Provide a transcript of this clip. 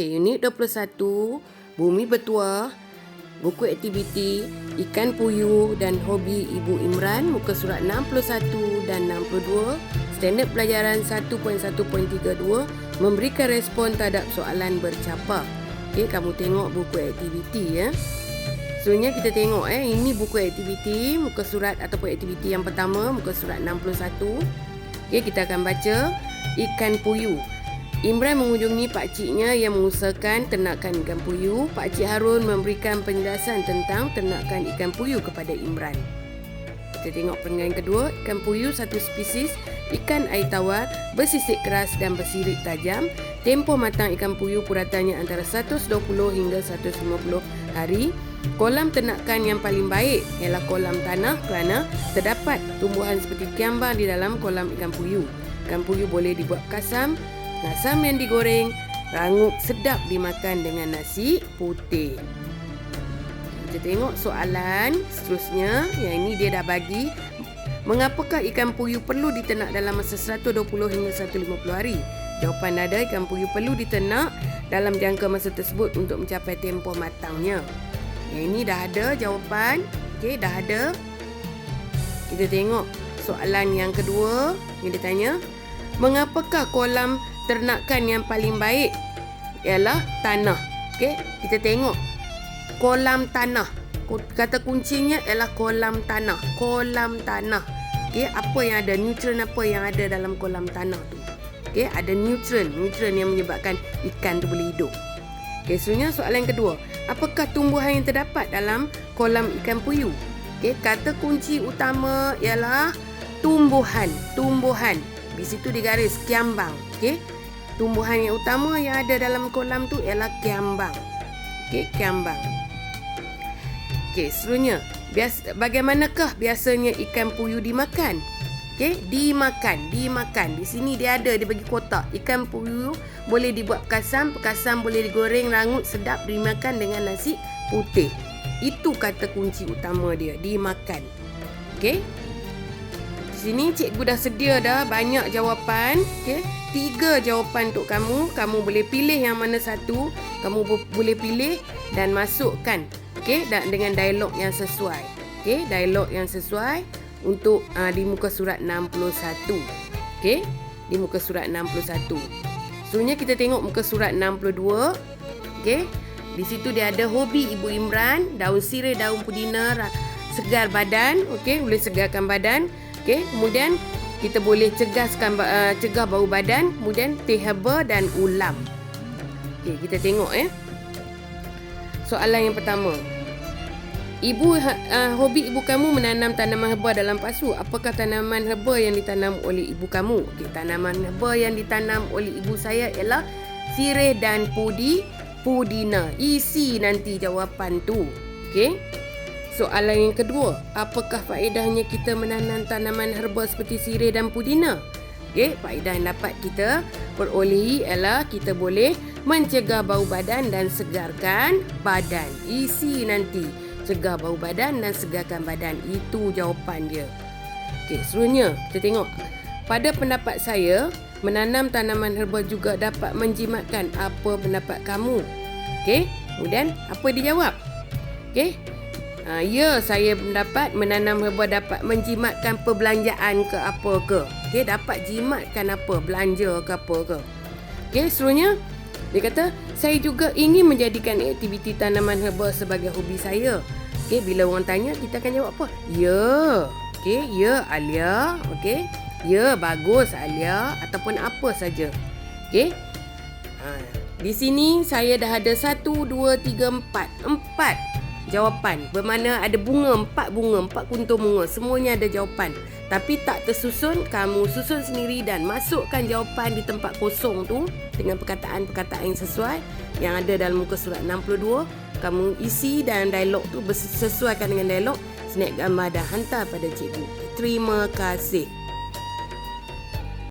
Unit 21, Bumi Bertuah, buku aktiviti Ikan Puyuh dan Hobi Ibu Imran, muka surat 61 dan 62, standard pelajaran 1.1.32, memberikan respon terhadap soalan bercapah. Okey, kamu tengok buku aktiviti ya. Sebenarnya kita tengok ini buku aktiviti, muka surat ataupun aktiviti yang pertama, muka surat 61. Okey, kita akan baca Ikan Puyuh. Imran mengunjungi pakciknya yang mengusahakan ternakan ikan puyuh. Pakcik Harun memberikan penjelasan tentang ternakan ikan puyuh kepada Imran. Kita tengok perenggan kedua. Ikan puyuh satu spesies ikan air tawar, bersisik keras dan bersirip tajam. Tempoh matang ikan puyuh puratannya antara 120 hingga 150 hari. Kolam ternakan yang paling baik ialah kolam tanah kerana terdapat tumbuhan seperti kiambang di dalam kolam ikan puyuh. Ikan puyuh boleh dibuat kasam, asam yang digoreng, rangup sedap dimakan dengan nasi putih. Kita tengok soalan seterusnya. Yang ini dia dah bagi. Mengapakah ikan puyuh perlu diternak dalam masa 120 hingga 150 hari? Jawapan ada, ikan puyuh perlu diternak dalam jangka masa tersebut untuk mencapai tempoh matangnya. Yang ini dah ada jawapan. Okey, dah ada. Kita tengok soalan yang kedua. Yang dia tanya, mengapakah kolam ternakan yang paling baik ialah tanah? Okey, kita tengok kolam tanah. Kata kuncinya ialah kolam tanah. Kolam tanah. Okey, apa yang ada, nutrien apa yang ada dalam kolam tanah tu? Okey, ada nutrien yang menyebabkan ikan tu boleh hidup. Okey, seterusnya soalan yang kedua. Apakah tumbuhan yang terdapat dalam kolam ikan puyuh? Okey, kata kunci utama ialah tumbuhan. Di situ digaris kiambang. Okey. Tumbuhan yang utama yang ada dalam kolam tu ialah kiambang. Okey, kiambang. Okey, seterusnya, bagaimanakah biasanya ikan puyuh dimakan? Okey, dimakan. Di sini dia bagi kotak. Ikan puyuh boleh dibuat kasam boleh digoreng, rangut sedap dimakan dengan nasi putih. Itu kata kunci utama dia, dimakan. Okey. Di sini cikgu dah sedia dah banyak jawapan. Okey. 3 jawapan untuk kamu. Kamu boleh pilih yang mana satu. Kamu boleh pilih dan masukkan. Okey, dan dengan dialog yang sesuai. Okey, dialog yang sesuai untuk di muka surat 61. Okey, di muka surat 61. Seterusnya kita tengok muka surat 62. Okey, di situ dia ada hobi Ibu Imran, daun sirih, daun pudina, segar badan. Okey, boleh segarkan badan. Okey, kemudian kita boleh cegah bau badan, kemudian teh herba dan ulam. Okey, kita tengok soalan yang pertama. Hobi ibu kamu menanam tanaman herba dalam pasu. Apakah tanaman herba yang ditanam oleh ibu kamu? Okey, tanaman herba yang ditanam oleh ibu saya ialah sirih dan pudina. Isi nanti jawapan tu. Okey. Soalan yang kedua, apakah faedahnya kita menanam tanaman herba seperti sirih dan pudina? Okey, faedah yang dapat kita perolehi ialah kita boleh mencegah bau badan dan segarkan badan. Isi nanti, cegah bau badan dan segarkan badan. Itu jawapan dia. Okey, seterusnya kita tengok. Pada pendapat saya, menanam tanaman herba juga dapat menjimatkan. Apa pendapat kamu? Okey, kemudian apa dia jawab? Okey. Ya, saya mendapat menanam herba dapat menjimatkan perbelanjaan ke apa ke. Okey, dapat jimatkan apa, belanja ke apa ke. Okey, seterusnya dia kata, saya juga ingin menjadikan aktiviti tanaman herba sebagai hobi saya. Okey, bila orang tanya, kita akan jawab apa? Ya. Okey, ya Alia. Okey. Ya, bagus Alia, ataupun apa saja. Okey. Di sini saya dah ada 1 2 3 4 jawapan. Bermakna ada bunga, 4 kuntum bunga. Semuanya ada jawapan. Tapi tak tersusun, kamu susun sendiri dan masukkan jawapan di tempat kosong tu dengan perkataan-perkataan yang sesuai yang ada dalam muka surat 62. Kamu isi dan dialog tu sesuaikan dengan dialog. Snap gambar dan hantar pada cikgu. Terima kasih.